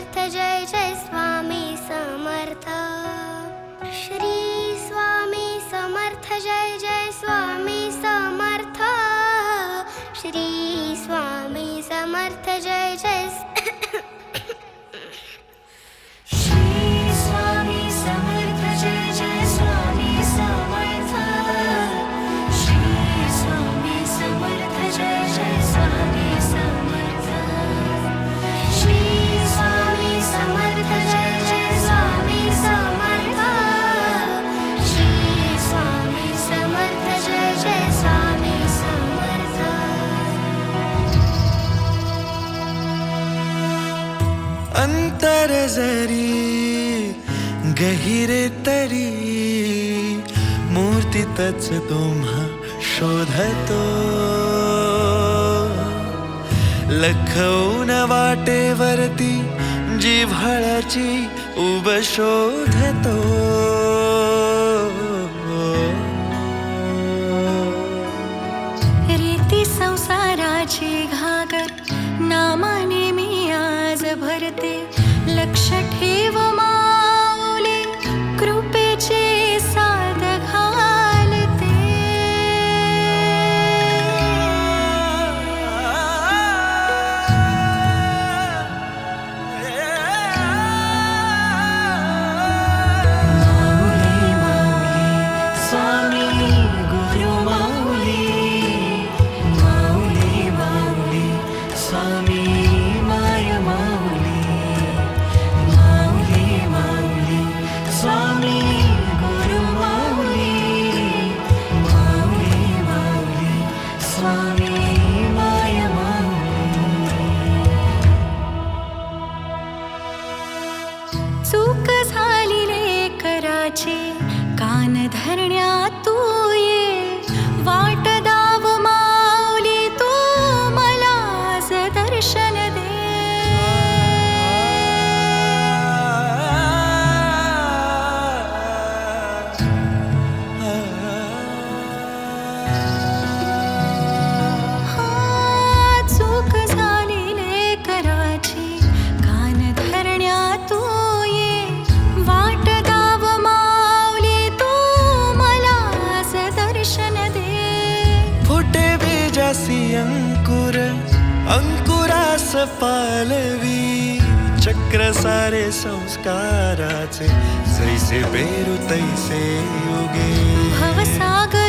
समर्थ जय जय स्वामी समर्थ। श्री स्वामी समर्थ जय जय स्वामी समर्थ। श्री स्वामी समर्थ जय जय श्री स्वामी समर्थ जय जय स्वामी समर्थ। श्री स्वामी समर्थ जय जय स्वामी समर्थ। श्री स्वामी समर्थ जय जय स्वामी समर्थ। श्री स्वामी समर्थ जय जय स्वामी समर्थ। अंतर जरी गहिरे तरी मूर्तीतच तुम्हा शोधतो। लखवून वाटेवरती जिव्हाळ्याची उब शोधतो। रीती संसाराची घागर नामाने मी आज भरते। लक्ष ठेव माऊली कृपेचे साद घालते। माऊली माऊली स्वामी गुरु माऊली। माऊली माऊली स्वामी माय माऊली। माऊली माऊली स्वामी गुरु माऊली। माऊली माऊली स्वामी माय माऊली। चूक झाली लेकराची कान धरण्या तू ये। वाट दाव माऊली तू मला आज दर्शन दे। चूक झाली लेकराची कान धरण्या तू ये। वाट दाव माऊली तू मला आज दर्शन दे। फुटे बीजासी अंकुर अंकुरास पालवी। चक्र सारे संस्काराचे जैसे पेरू तैसे उगे। भवसागर